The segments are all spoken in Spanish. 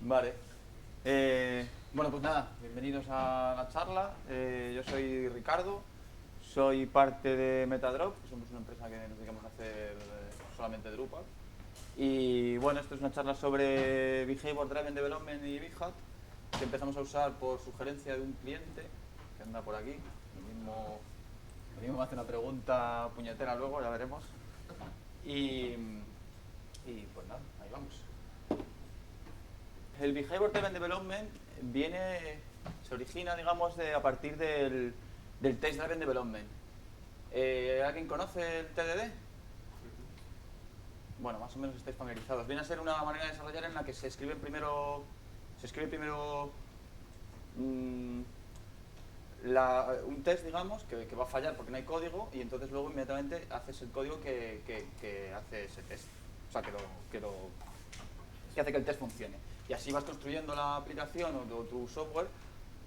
Vale. Bueno, pues nada, bienvenidos a la charla. Yo soy Ricardo, soy parte de Metadrop, que somos una empresa que nos dedicamos a hacer solamente Drupal. Y bueno, esto es una charla sobre Behavior Driven Development y BigHat, que empezamos a usar por sugerencia de un cliente que anda por aquí. Lo mismo me hace una pregunta puñetera luego, ya veremos. Y, y pues nada, ahí vamos. El Behavior Driven Development se origina, digamos, a partir del Test Driven Development. ¿Alguien conoce el TDD? Bueno, más o menos estáis familiarizados. Viene a ser una manera de desarrollar en la que se escribe primero mm, un test, digamos, que va a fallar porque no hay código, y entonces luego inmediatamente haces el código que hace ese test. O sea, que hace que el test funcione. Y así vas construyendo la aplicación o tu software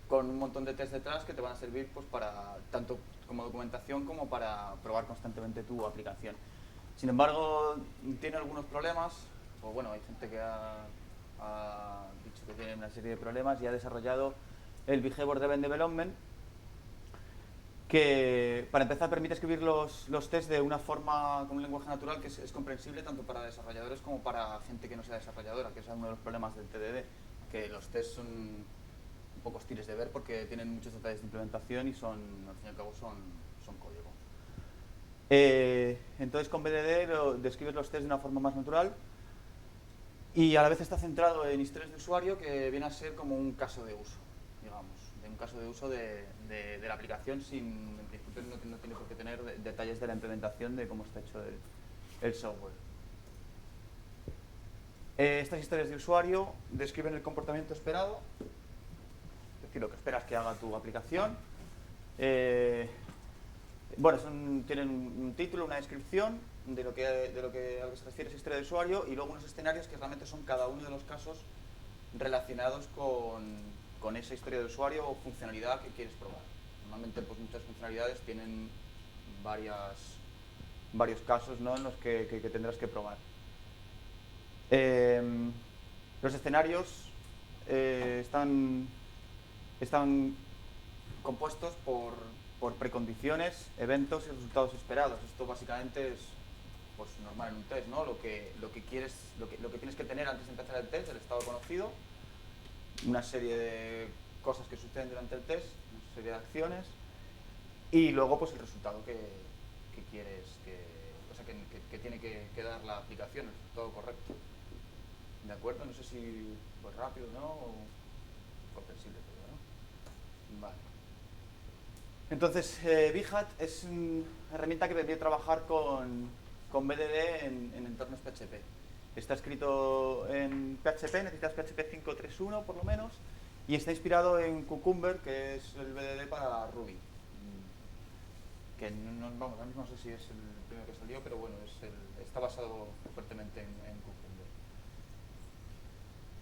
con un montón de tests detrás que te van a servir pues para tanto como documentación como para probar constantemente tu aplicación. Sin embargo, tiene algunos problemas, o bueno, hay gente que ha dicho que tiene una serie de problemas y ha desarrollado el Behavior Driven Development, que para empezar permite escribir los tests de una forma, con un lenguaje natural que es comprensible tanto para desarrolladores como para gente que no sea desarrolladora, que es uno de los problemas del TDD, que los tests son un poco hostiles de ver porque tienen muchos detalles de implementación y al fin y al cabo son código. Entonces con BDD describes los tests de una forma más natural y a la vez está centrado en historias de usuario, que viene a ser como un caso de uso, digamos, de un caso de uso de la aplicación sin, en principio no tiene por qué tener detalles de la implementación de cómo está hecho el software. Estas historias de usuario describen el comportamiento esperado, es decir, lo que esperas que haga tu aplicación. Bueno, tienen un título, una descripción de lo que a lo que se refiere esa historia de usuario, y luego unos escenarios que realmente son cada uno de los casos relacionados con esa historia de usuario o funcionalidad que quieres probar. Normalmente pues muchas funcionalidades tienen varios casos, ¿no?, en los que tendrás que probar. Los escenarios están compuestos por precondiciones, eventos y resultados esperados. Esto básicamente es pues normal en un test, ¿no? Lo que tienes que tener antes de empezar el test, el estado conocido, una serie de cosas que suceden durante el test, una serie de acciones, y luego pues el resultado que quieres o sea, que tiene que dar la aplicación, el resultado correcto. ¿De acuerdo? No sé si pues rápido, ¿no? O comprensible todo, ¿no? Vale. Entonces, BigHat es una herramienta que permite trabajar con BDD en entornos PHP. Está escrito en PHP, necesitas PHP 5.3.1 por lo menos, y está inspirado en Cucumber, que es el BDD para Ruby. Que vamos, ahora mismo no sé si es el primero que salió, pero bueno, está basado fuertemente en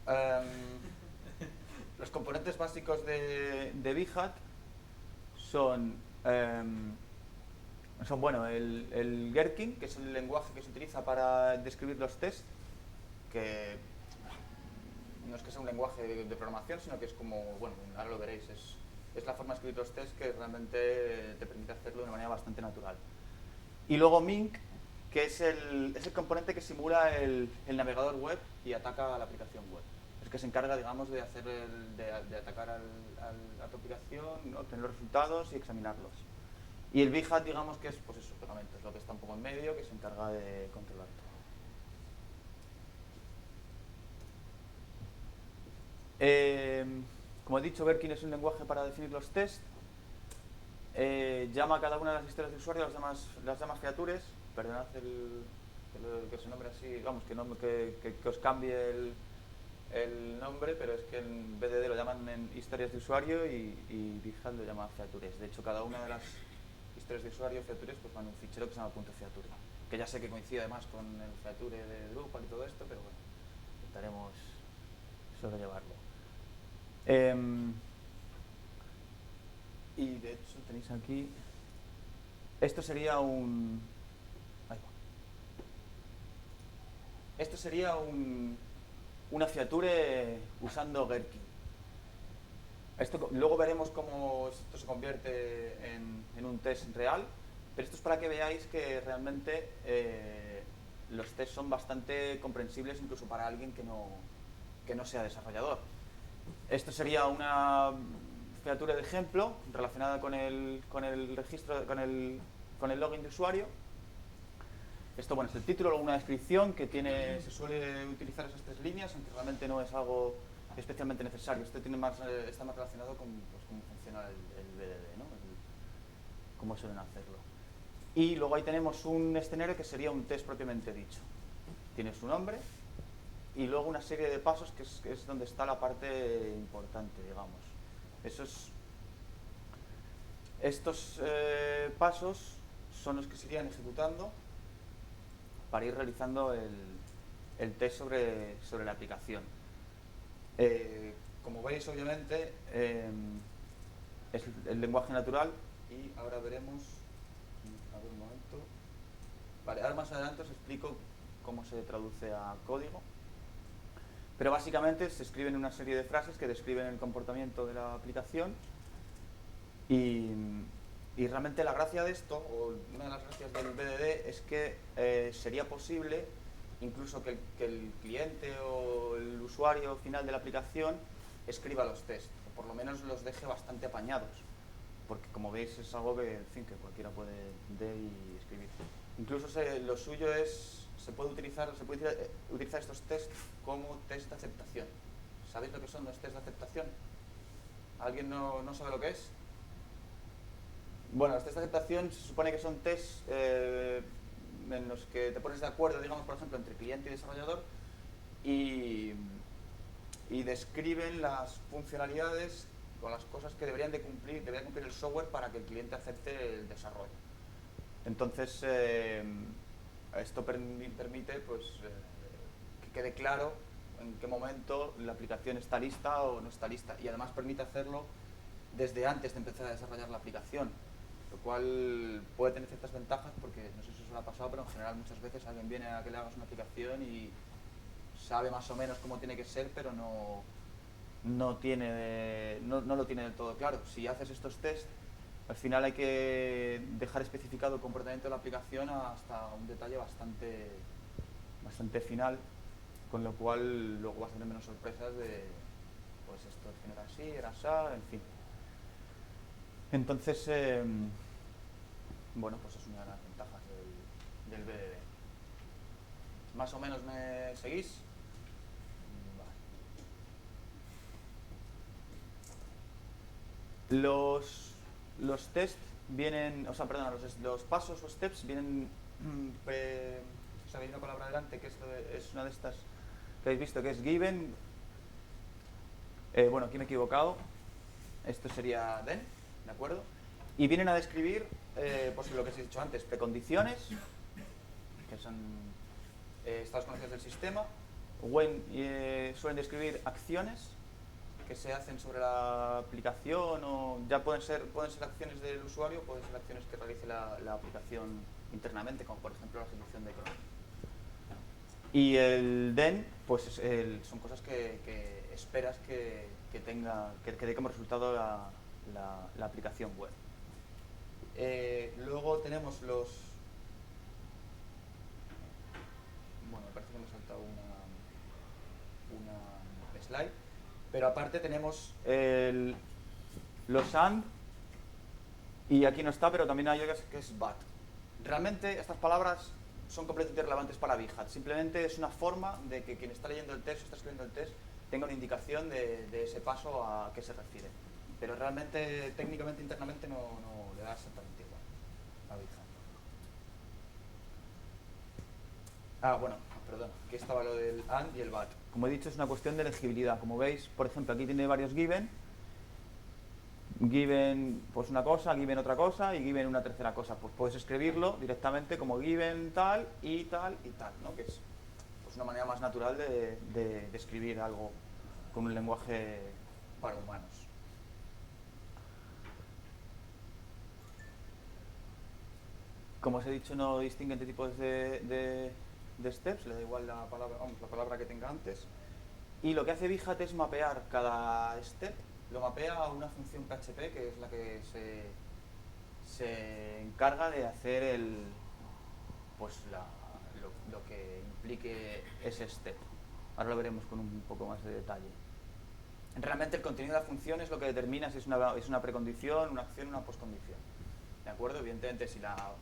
Cucumber. Los componentes básicos de BigHat son, bueno, el Gherkin, que es el lenguaje que se utiliza para describir los tests, que no es que sea un lenguaje de programación, sino que es como, bueno, ahora lo veréis, es la forma de escribir los tests que realmente te permite hacerlo de una manera bastante natural. Y luego Mink, que es el componente que simula el navegador web y ataca a la aplicación web. Es que se encarga, digamos, de atacar a tu aplicación, obtener los resultados y examinarlos. Y el BigHat, digamos, que es, pues eso, pegamento, es lo que está un poco en medio, que se encarga de controlar todo. Como he dicho, Gherkin es un lenguaje para definir los tests. Llama a cada una de las historias de usuario, las llama features. Perdonad que se nombre así, vamos, que os cambie el nombre, pero es que en BDD lo llaman en historias de usuario y BigHat lo llama features. De hecho, cada una de las historias de usuario, features, pues van en un fichero que se llama .feature, que ya sé que coincide además con el feature de Drupal y todo esto, pero bueno, intentaremos sobrellevarlo. Y de hecho tenéis aquí, esto sería esto sería un una feature usando Gherkin. Luego veremos cómo esto se convierte en un test real, pero esto es para que veáis que realmente los tests son bastante comprensibles incluso para alguien que no sea desarrollador. Esto sería una feature de ejemplo relacionada con el registro, con el login de usuario. Esto, bueno, es el título, luego una descripción que se suele utilizar esas 3 líneas, aunque realmente no es algo especialmente necesario. Esto está más relacionado con pues, cómo funciona el BDD, ¿no? Cómo suelen hacerlo. Y luego ahí tenemos un escenario que sería un test propiamente dicho. Tiene su nombre y luego una serie de pasos que es donde está la parte importante, digamos. Estos pasos son los que se irían ejecutando para ir realizando el test sobre la aplicación. Como veis, obviamente, es el lenguaje natural y ahora veremos... A ver un momento. Vale, ahora más adelante os explico cómo se traduce a código. Pero básicamente se escriben una serie de frases que describen el comportamiento de la aplicación y realmente la gracia de esto, o una de las gracias del BDD, es que sería posible incluso que el cliente o el usuario final de la aplicación escriba los tests, o por lo menos los deje bastante apañados, porque como veis es algo que, en fin, que cualquiera puede ver y escribir. Incluso lo suyo es, se puede utilizar estos tests como test de aceptación. ¿Sabéis lo que son los test de aceptación? ¿Alguien no sabe lo que es? Bueno, los test de aceptación se supone que son tests en los que te pones de acuerdo, digamos, por ejemplo, entre cliente y desarrollador y describen las funcionalidades o las cosas que debería cumplir el software para que el cliente acepte el desarrollo. Entonces, esto permite pues, que quede claro en qué momento la aplicación está lista o no está lista, y además permite hacerlo desde antes de empezar a desarrollar la aplicación, lo cual puede tener ciertas ventajas porque, no sé si os lo ha pasado, pero en general muchas veces alguien viene a que le hagas una aplicación y sabe más o menos cómo tiene que ser, pero no lo tiene del todo claro. Si haces estos tests, al final hay que dejar especificado el comportamiento de la aplicación hasta un detalle bastante final, con lo cual luego vas a tener menos sorpresas de, pues esto no era así, era así, en fin. Entonces, bueno, pues es una de las ventajas del BDD. ¿Más o menos me seguís? Vale. Los tests vienen, o sea, perdón, los pasos o steps vienen, ¿sabéis una palabra delante que es una de estas que habéis visto que es given? Bueno, aquí me he equivocado. Esto sería then, ¿de acuerdo? Y vienen a describir, pues lo que os he dicho antes, precondiciones, que son estados conocidos del sistema. When suelen describir acciones que se hacen sobre la aplicación, o ya pueden ser acciones del usuario, pueden ser acciones que realice la aplicación internamente, como por ejemplo la ejecución de Chrome. Y el then, pues son cosas que esperas que dé como resultado la aplicación web. Luego tenemos bueno, me parece que me he saltado una slide, pero aparte tenemos los AND, y aquí no está, pero también hay otra que es BUT. Realmente estas palabras son completamente irrelevantes para BigHat, simplemente es una forma de que quien está leyendo el test o está escribiendo el test tenga una indicación de ese paso a qué se refiere. Pero realmente, técnicamente, internamente no le da exactamente igual a BigHat. Bueno, perdón, aquí estaba lo del AND y el BUT. Como he dicho, es una cuestión de legibilidad. Como veis, por ejemplo, aquí tiene varios given pues una cosa, given otra cosa y given una tercera cosa. Pues puedes escribirlo directamente como given tal y tal y tal, ¿no? Que es pues una manera más natural de escribir algo con un lenguaje para humanos. Como os he dicho, no distingue entre tipos de steps, le da igual la palabra que tenga antes. Y lo que hace Bhat es mapear cada step, lo mapea a una función PHP que es la que se encarga de hacer pues lo que implique ese step. Ahora lo veremos con un poco más de detalle. Realmente el contenido de la función es lo que determina si es una precondición, una acción o una postcondición. ¿De acuerdo? Evidentemente, si la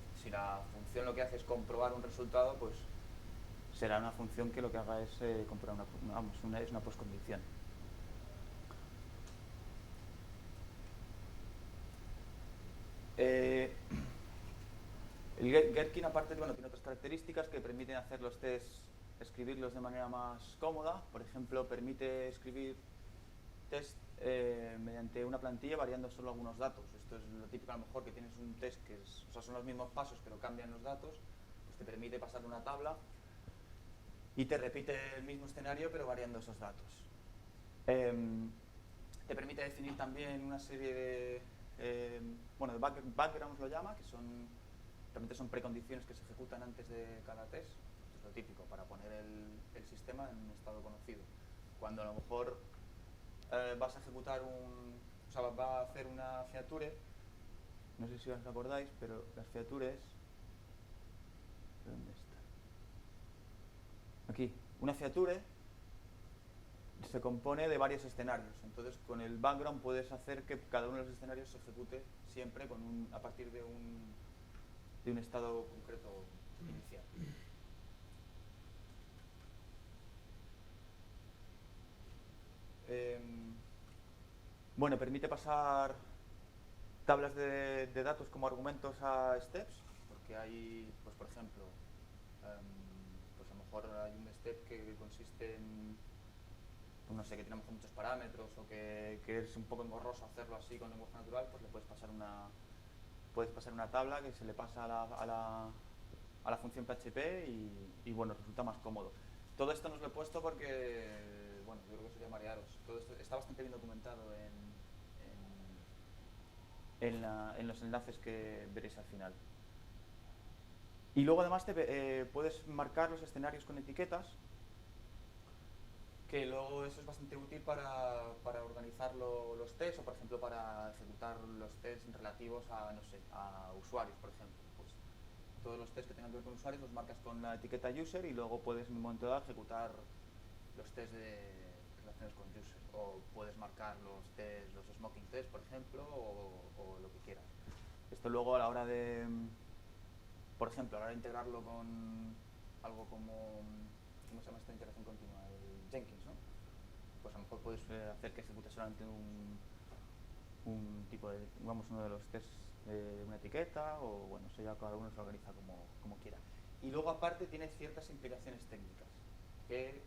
función lo que hace es comprobar un resultado, pues será una función que lo que haga es comprobar una postcondición. El Gherkin, aparte, bueno, tiene otras características que permiten hacer los tests, escribirlos de manera más cómoda. Por ejemplo, permite escribir test mediante una plantilla variando solo algunos datos. Esto es lo típico, a lo mejor, que tienes un test que son los mismos pasos pero cambian los datos, pues te permite pasar una tabla y te repite el mismo escenario pero variando esos datos. Te permite definir también una serie de backgrounds lo llama, que realmente son precondiciones que se ejecutan antes de cada test. Esto es lo típico para poner el sistema en un estado conocido. Cuando a lo mejor vas a ejecutar va a hacer una feature, no sé si os acordáis, pero las features, ¿dónde está? Aquí, una feature se compone de varios escenarios, entonces con el background puedes hacer que cada uno de los escenarios se ejecute siempre a partir de un estado concreto inicial. Bueno, permite pasar tablas de datos como argumentos a steps, porque hay, pues por ejemplo, pues a lo mejor hay un step que consiste en, pues no sé, que tiene muchos parámetros o que es un poco engorroso hacerlo así con lenguaje natural, pues le puedes pasar una tabla que se le pasa a la función PHP y bueno, resulta más cómodo. Todo esto no os lo he puesto porque, bueno, yo creo que sería marearos. Todo esto está bastante bien documentado en los enlaces que veréis al final. Y luego además puedes marcar los escenarios con etiquetas, que luego eso es bastante útil para organizar los tests o por ejemplo para ejecutar los tests relativos a, no sé, a usuarios, por ejemplo. Pues todos los tests que tengan que ver con usuarios los marcas con la etiqueta user y luego puedes en un momento dado ejecutar los tests de relaciones con user, o puedes marcar los smoking tests, por ejemplo, o lo que quieras. Esto luego a la hora de, por ejemplo, a la hora de integrarlo con algo como, ¿cómo se llama esta integración continua? El Jenkins, ¿no? Pues a lo mejor puedes hacer que ejecute solamente un tipo de, uno de los tests de una etiqueta, o bueno, eso ya cada uno se organiza como quiera. Y luego aparte tiene ciertas implicaciones técnicas que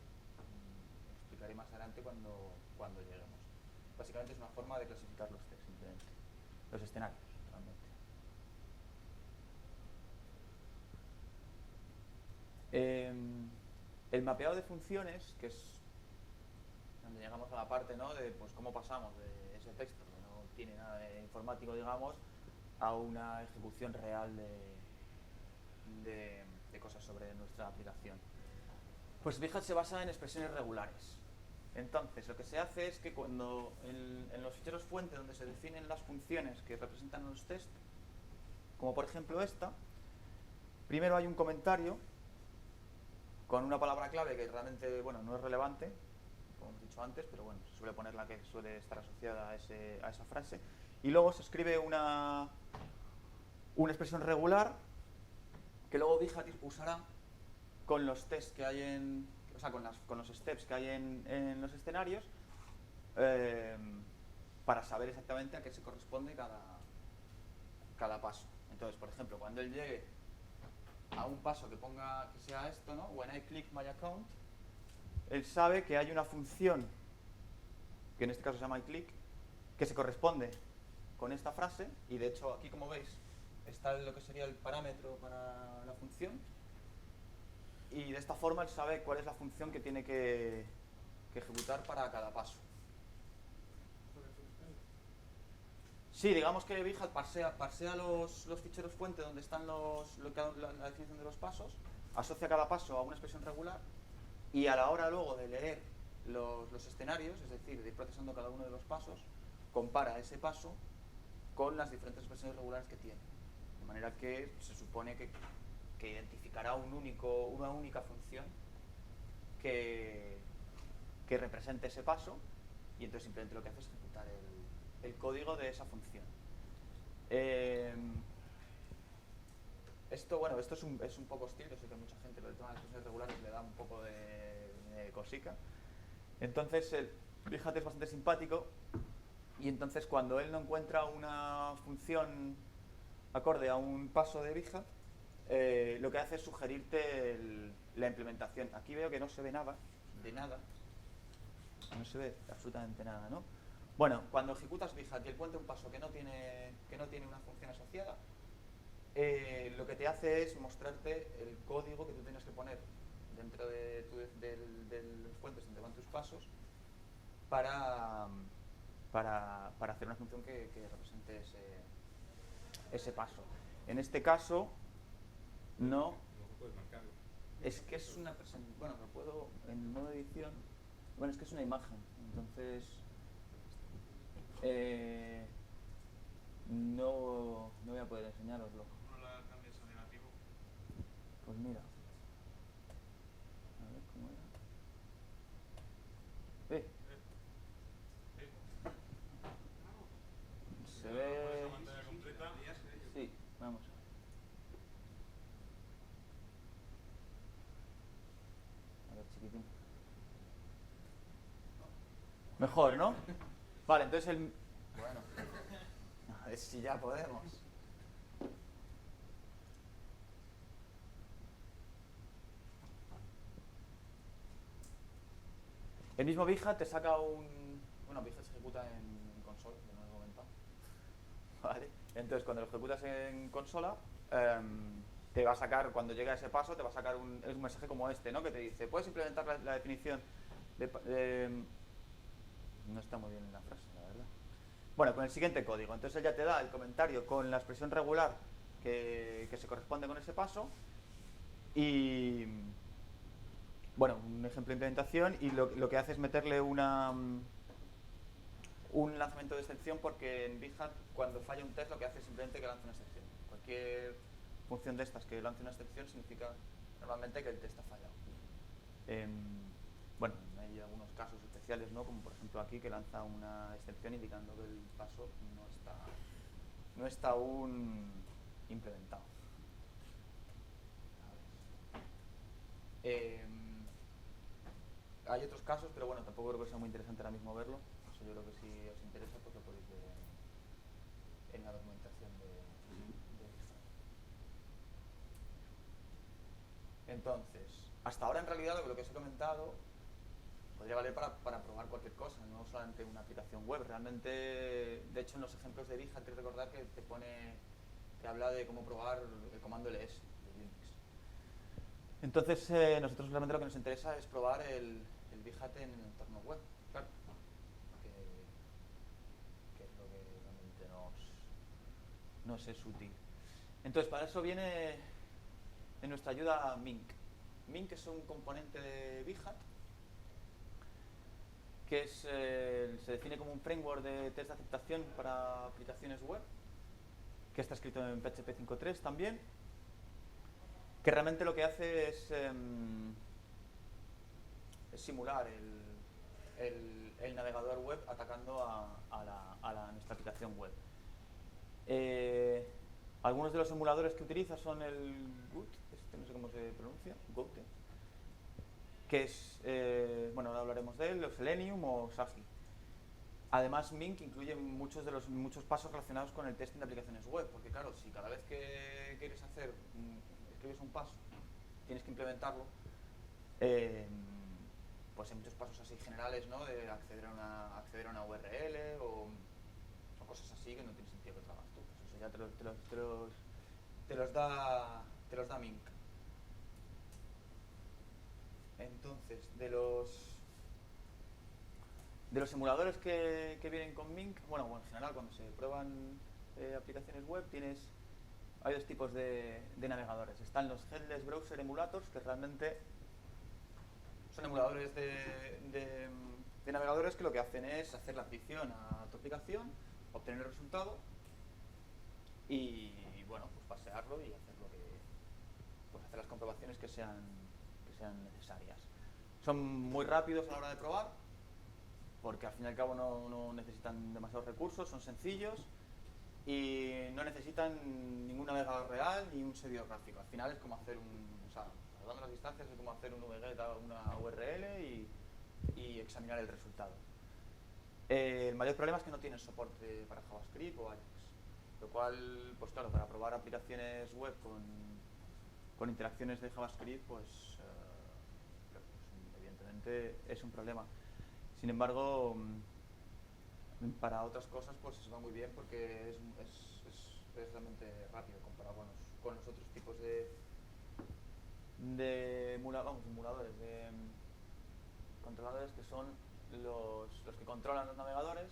explicaré más adelante cuando lleguemos. Básicamente es una forma de clasificar los tests, simplemente. Los escenarios, realmente. El mapeado de funciones, que es donde llegamos a la parte, ¿no?, de pues cómo pasamos de ese texto, que no tiene nada de informático, digamos, a una ejecución real de cosas sobre nuestra aplicación. Pues Bhat se basa en expresiones regulares. Entonces, lo que se hace es que cuando en los ficheros fuente donde se definen las funciones que representan los tests, como por ejemplo esta, primero hay un comentario con una palabra clave que realmente, bueno, no es relevante, como hemos dicho antes, pero bueno, se suele poner la que suele estar asociada a esa frase, y luego se escribe una expresión regular que luego Bhat usará con los tests que hay con los steps que hay en los escenarios, para saber exactamente a qué se corresponde cada paso. Entonces, por ejemplo, cuando él llegue a un paso que sea esto, ¿no? When I click my account, él sabe que hay una función, que en este caso se llama iClick, que se corresponde con esta frase, y de hecho aquí, como veis, está lo que sería el parámetro para la función, y de esta forma él sabe cuál es la función que tiene que ejecutar para cada paso. Sí, digamos que Bhat parsea los ficheros fuente donde están la definición de los pasos, asocia cada paso a una expresión regular, y a la hora luego de leer los escenarios, es decir, de ir procesando cada uno de los pasos, compara ese paso con las diferentes expresiones regulares que tiene. De manera que se supone que identificará una única función que represente ese paso, y entonces simplemente lo que hace es ejecutar el código de esa función. Esto es un poco hostil, yo sé que a mucha gente lo del tema de las expresiones regulares le da un poco de cosica. Entonces el Big Hat es bastante simpático, y entonces cuando él no encuentra una función acorde a un paso de Big Hat, lo que hace es sugerirte la implementación. Aquí veo que no se ve nada, no se ve absolutamente nada, ¿no? Bueno, cuando ejecutas Big Hat y él encuentra un paso que no tiene una función asociada, lo que te hace es mostrarte el código que tú tienes que poner dentro de los fuentes donde van tus pasos para hacer una función que represente ese paso. En este caso, no. Puedes marcarlo. Es que es una presentación. Bueno, lo puedo en modo edición. Bueno, es que es una imagen. Entonces, no voy a poder enseñároslo. ¿No la cambias a negativo? Pues mira. A ver cómo era. Se ve. La pantalla completa. Sí, vamos. A ver, chiquitín. Mejor, ¿no? Vale, entonces Bueno. A ver si ya podemos. El mismo Big Hat te saca Bueno, Big Hat se ejecuta en consola, ya no lo he comentado. Vale. Entonces, cuando lo ejecutas en consola, te va a sacar, cuando llega a ese paso, te va a sacar un mensaje como este, ¿no? Que te dice, puedes implementar la definición No está muy bien la frase, la verdad. Bueno, con el siguiente código. Entonces él ya te da el comentario con la expresión regular que se corresponde con ese paso. Y bueno, un ejemplo de implementación, y lo que hace es meterle un lanzamiento de excepción, porque en Big Hat, cuando falla un test, lo que hace es simplemente que lance una excepción. Cualquier función de estas que lance una excepción significa normalmente que el test ha fallado. Bueno, hay algunos casos especiales, ¿no? Como por ejemplo aquí, que lanza una excepción indicando que el paso no está aún implementado. Hay otros casos, pero bueno, tampoco creo que sea muy interesante ahora mismo verlo. Eso yo creo que si os interesa, pues lo podéis ver en la documentación de Entonces, hasta ahora en realidad lo que os he comentado podría valer para probar cualquier cosa, no solamente una aplicación web. Realmente, de hecho, en los ejemplos de Big Hat, quiero recordar que te habla de cómo probar el comando ls de Unix. Entonces, nosotros realmente lo que nos interesa es probar el Big Hat en el entorno web, claro, que es lo que realmente nos es útil. Entonces, para eso viene en nuestra ayuda Mink. Mink es un componente de Big Hat que se define como un framework de test de aceptación para aplicaciones web, que está escrito en PHP 5.3 también, que realmente lo que hace es simular el navegador web atacando a nuestra aplicación web. Algunos de los emuladores que utiliza son el Goat, no sé cómo se pronuncia, Goat, que es, bueno, ahora hablaremos de él, o Selenium o Sassy. Además, Mink incluye muchos pasos relacionados con el testing de aplicaciones web, porque claro, si cada vez que quieres escribes un paso, tienes que implementarlo, pues hay muchos pasos así generales, ¿no? De acceder a una URL o cosas así que no tiene sentido que lo hagas tú. Pues eso ya te los da Mink. Entonces, de los emuladores que vienen con Mink, bueno, en general cuando se prueban aplicaciones web hay dos tipos de navegadores. Están los Headless Browser Emulators, que realmente Son emuladores de navegadores que lo que hacen es hacer la petición a tu aplicación, obtener el resultado y bueno, pues pasearlo y hacer pues hacer las comprobaciones que sean necesarias. Son muy rápidos a la hora de probar, porque al fin y al cabo no necesitan demasiados recursos, son sencillos y no necesitan ningún navegador real ni un servidor gráfico. Al final es como hacer salvando las distancias, es como hacer un wget a una URL y examinar el resultado. El mayor problema es que no tienen soporte para JavaScript o Ajax, lo cual, pues claro, para probar aplicaciones web con interacciones de JavaScript, pues evidentemente es un problema. Sin embargo, para otras cosas pues va muy bien porque es realmente rápido comparado con los otros tipos de emuladores, de controladores que son los que controlan los navegadores.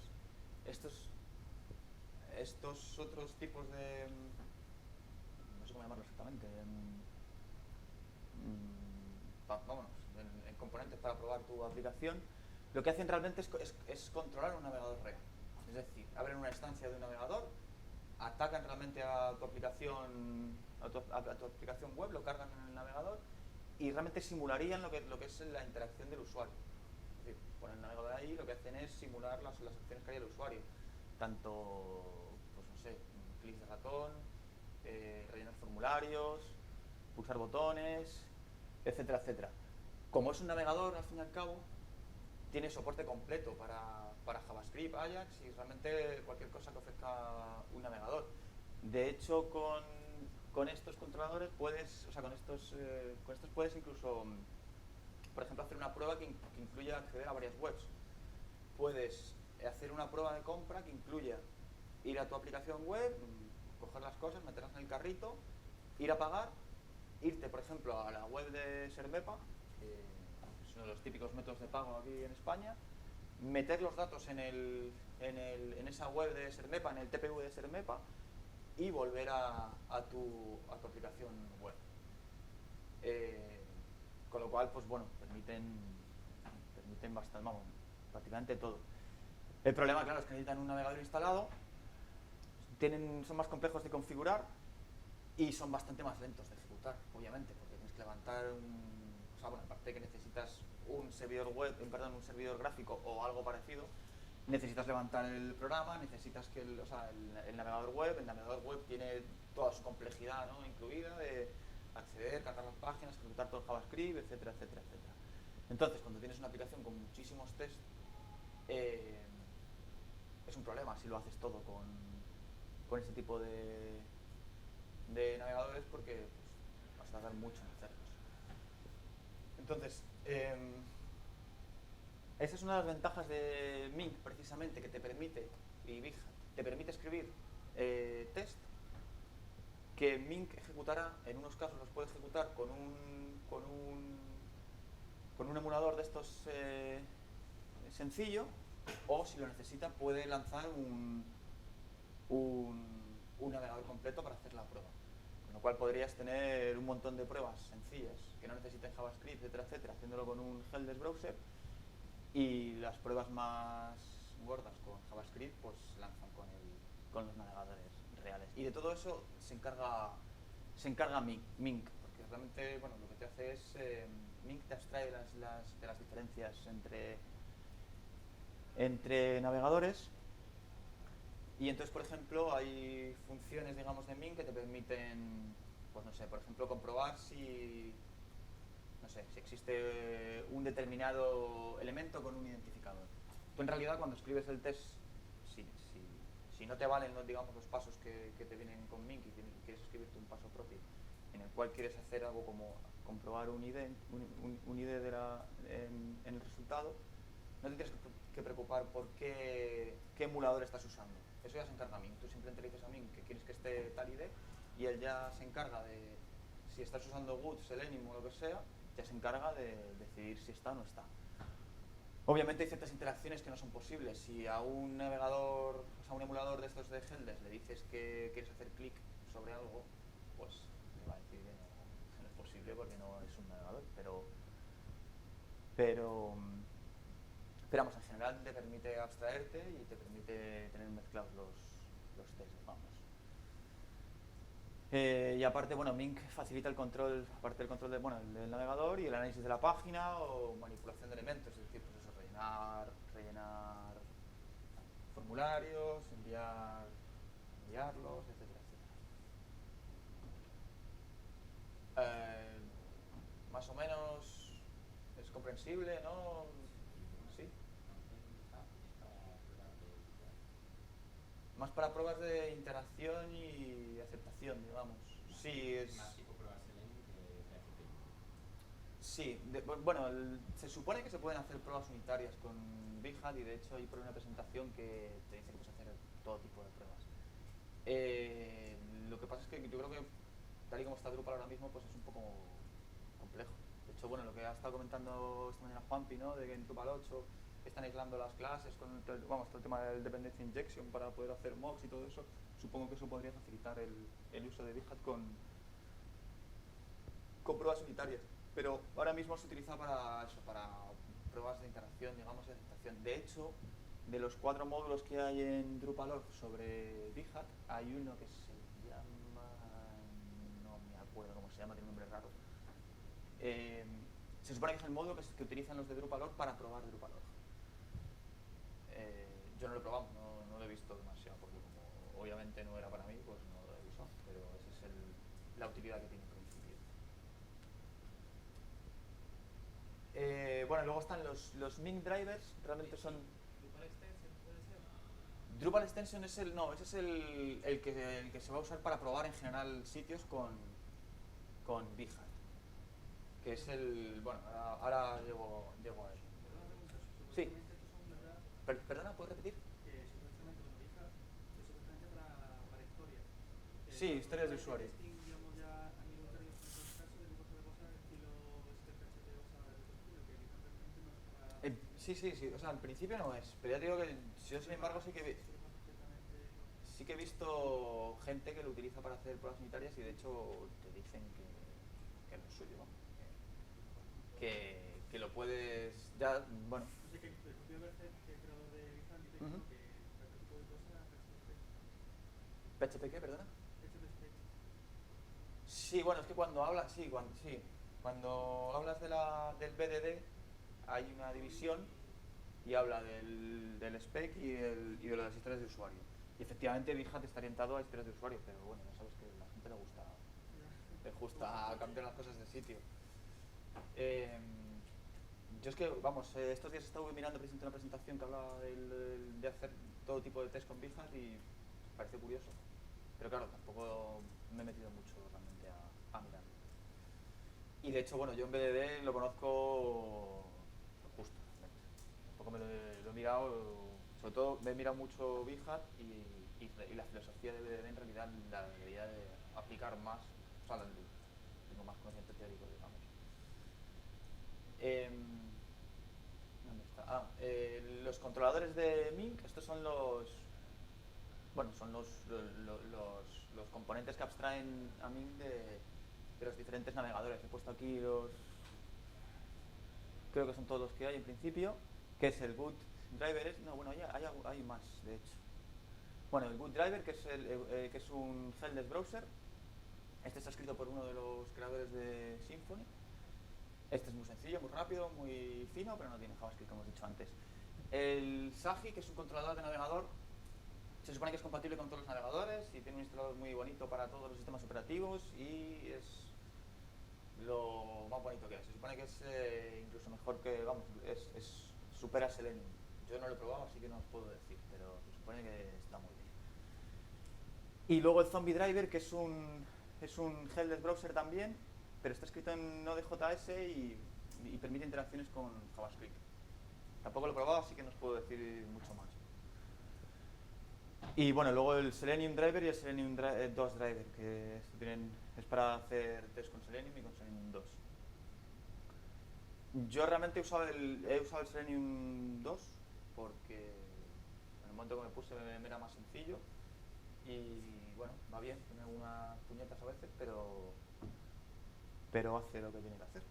Estos otros tipos de... no sé cómo llamarlo exactamente. En componentes para probar tu aplicación, lo que hacen realmente es controlar un navegador real. Es decir, abren una instancia de un navegador, atacan realmente a tu aplicación web, lo cargan en el navegador y realmente simularían lo que es la interacción del usuario. Es decir, ponen el navegador ahí, lo que hacen es simular las acciones que haría el usuario. Tanto, pues no sé, clics de ratón, rellenar formularios, pulsar botones, etcétera, etcétera. Como es un navegador, al fin y al cabo, tiene soporte completo para JavaScript, Ajax y realmente cualquier cosa que ofrezca un navegador. De hecho, con estos controladores con estos puedes incluso, por ejemplo, hacer una prueba que incluya acceder a varias webs. Puedes hacer una prueba de compra que incluya ir a tu aplicación web, coger las cosas, meterlas en el carrito, ir a pagar, irte, por ejemplo, a la web de Sermepa, es uno de los típicos métodos de pago aquí en España, meter los datos en esa web de Sermepa, en el TPV de Sermepa, y volver a tu aplicación web. Con lo cual, pues bueno, permiten bastante, prácticamente todo. El problema, claro, es que necesitan un navegador instalado, son más complejos de configurar y son bastante más lentos de ejecutar, obviamente, porque tienes que levantar aparte de que necesitas un servidor un servidor gráfico o algo parecido, necesitas levantar el programa, necesitas que el navegador web tiene toda su complejidad, ¿no?, incluida, de acceder, cargar las páginas, ejecutar todo el JavaScript, etcétera, etcétera, etcétera. Entonces, cuando tienes una aplicación con muchísimos tests, es un problema si lo haces todo con ese tipo de navegadores, porque pues, vas a tardar mucho en hacerlos. Entonces, esa es una de las ventajas de Mink, precisamente, que te permite escribir test que Mink ejecutará. En unos casos los puede ejecutar con un emulador de estos sencillo, o si lo necesita puede lanzar un navegador completo para hacer la prueba. Con lo cual podrías tener un montón de pruebas sencillas que no necesiten JavaScript, etcétera, etcétera, haciéndolo con un headless browser, y las pruebas más gordas con JavaScript pues lanzan con los navegadores reales. Y de todo eso se encarga Mink, porque realmente, bueno, lo que te hace es Mink te abstrae de las diferencias entre navegadores. Y entonces, por ejemplo, hay funciones, digamos, de Mink que te permiten, pues no sé, por ejemplo, comprobar si existe un determinado elemento con un identificador. Tú en realidad cuando escribes el test, si no te valen, digamos, los pasos que te vienen con Mink y quieres escribirte un paso propio en el cual quieres hacer algo como comprobar un ID en el resultado, no te tienes que preocupar por qué emulador estás usando. Eso ya se encarga Mink. Tú simplemente le dices a Mink que quieres que esté tal ID y él ya se encarga de, si estás usando Good, Selenium o lo que sea, ya se encarga de decidir si está o no está. Obviamente hay ciertas interacciones que no son posibles. Si a un navegador, a un emulador de estos de headless le dices que quieres hacer clic sobre algo, pues te va a decir que no es posible porque no es un navegador. Pero Pero, pero vamos, en general te permite abstraerte y te permite tener mezclados los tests, vamos. Y aparte, bueno, Mink facilita el control, aparte del control del navegador y el análisis de la página o manipulación de elementos, es decir, pues eso, rellenar formularios, enviarlos, etcétera, etcétera. Más o menos es comprensible, ¿no? Sí. Más para pruebas de interacción y aceptación, digamos. Sí, es... Más tipo pruebas Selenium que PHP. Sí, bueno, se supone que se pueden hacer pruebas unitarias con BigHat y de hecho hay por una presentación que te dice que puedes hacer todo tipo de pruebas. Lo que pasa es que yo creo que tal y como está Drupal ahora mismo pues es un poco complejo. De hecho, bueno, lo que ha estado comentando esta mañana Juanpi, ¿no? De que en Drupal 8 están aislando las clases con todo el tema del dependency injection para poder hacer mocks y todo eso. Supongo que eso podría facilitar el uso de BigHat con pruebas unitarias, pero ahora mismo se utiliza para eso, para pruebas de interacción, digamos, de aceptación. De hecho, de los 4 módulos que hay en Drupal.org sobre BigHat, hay uno que se llama, no me acuerdo cómo se llama, tiene un nombre raro. Se supone que es el módulo que utilizan los de Drupal.org para probar Drupal.org. Yo no lo he probado, no lo he visto demasiado, porque como obviamente no era para mí, pues no lo he usado, pero esa es la utilidad que tiene en principio. Bueno, luego están los Mink drivers, realmente son... ¿Drupal Extension puede ser? Drupal Extension es ese es el que se va a usar para probar en general sitios con BigHat. Que es el... Bueno, ahora llego a él. Una pregunta, Sí. supuestamente estos son, ¿verdad? Perdona, ¿puedes repetir? Que supuestamente, bueno, BigHat es supuestamente para historias. Sí, historias de usuario. Testing, digamos, ya a nivel usuario, en todo caso, de cosas estilo PHP o sea, de costura, que BigHat realmente no es para... Sí. O sea, al principio no es. Pero ya te digo que yo, sin embargo, sí que he visto gente que lo utiliza para hacer pruebas unitarias y de hecho te dicen que no es suyo, ¿no? Que lo puedes... Ya, bueno... No sé, que el propio Berger, que es creador de BigHat, dice que no, que para este tipo de cosas ¿PHP qué, perdona? PHP Spec. Sí, bueno, es que cuando hablas, cuando hablas del BDD hay una división y habla del spec y de las historias de usuario. Y efectivamente BigHat está orientado a historias de usuario, pero bueno, ya sabes que a la gente le gusta cambiar las cosas de sitio. Yo es que, vamos, estos días he estado mirando precisamente una presentación que hablaba de hacer todo tipo de test con BigHat y me pareció curioso. Pero claro, tampoco me he metido mucho realmente a mirarlo. Y de hecho, bueno, yo en BDD lo conozco justo, realmente. Tampoco lo he mirado, sobre todo me he mirado mucho BigHat y la filosofía de BDD en realidad la debería de aplicar más, o sea, tengo más conocimiento teórico, digamos. ¿Dónde está? Los controladores de Mink, estos son son los componentes que abstraen a Mink de los diferentes navegadores. He puesto aquí creo que son todos los que hay en principio, que es el Boot Driver, no, bueno, hay más, de hecho. Bueno, el Boot Driver, que es un headless browser. Este está escrito por uno de los creadores de Symfony. Este es muy sencillo, muy rápido, muy fino, pero no tiene JavaScript, como hemos dicho antes. El Sagi, que es un controlador de navegador, se supone que es compatible con todos los navegadores y tiene un instalador muy bonito para todos los sistemas operativos y es lo más bonito que hay. Se supone que es incluso mejor que, vamos, supera Selenium. Yo no lo he probado, así que no os puedo decir, pero se supone que está muy bien. Y luego el Zombie Driver, que es un headless browser también, pero está escrito en Node.js y permite interacciones con JavaScript. Tampoco lo he probado, así que no os puedo decir mucho más. Y bueno, luego el Selenium Driver y el Selenium 2 Driver, que es para hacer test con Selenium y con Selenium 2. Yo realmente he usado el Selenium 2 porque en el momento que me puse me era más sencillo y bueno, va bien, tiene algunas puñetas a veces, pero hace lo que tiene que hacer.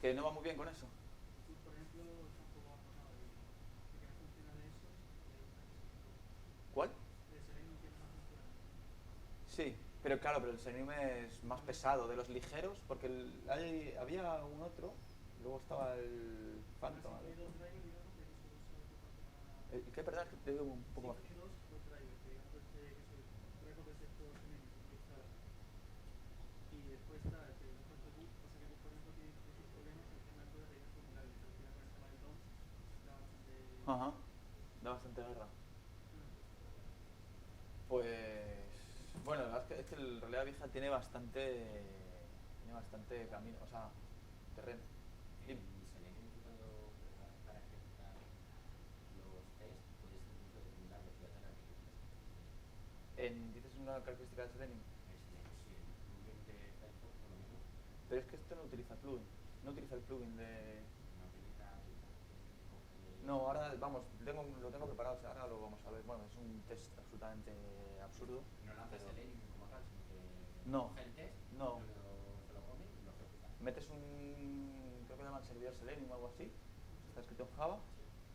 que no va muy bien con eso. Pues, por ejemplo, tampoco vamos a ver que no funciona de esos, ¿Cuál? de Selenium tiene una función. Sí, pero claro, pero el Selenium es más pesado. De los ligeros, porque había un otro, luego estaba el Phantom. Hay dos drivers, digamos, que eso se proporciona. ¿Qué verdad? Es que te digo un poco más. Symfony 2, dos drivers, que digamos que se trae de sector Selenium que utiliza. Y después está el que no es de boot, pasa que por ejemplo tiene muchos problemas el tema de rellenar formularios. Al final con el tema del DOM da bastante. Ajá, da bastante guerra. Pues bueno, la verdad es que el realidad vieja tiene bastante camino, o sea, terreno. En Dime. Selenium tú cuando para ejecutar los test puedes incluso determinar velocidad de la ejecución. ¿Dices una característica de Selenium? En Selenium, sí, en plugin de Firefox por lo menos Pero es que esto no utiliza plugin, no utiliza el plugin de... no utiliza que coge. No, ahora vamos, lo tengo preparado, o sea, ahora lo vamos a ver. Bueno, es un test absolutamente absurdo. No lanza pero Selenium como tal, sino que No, coge el test, no. se lo come y lo ejecuta. Metes creo que llaman servidor Selenium o algo así, está escrito en Java,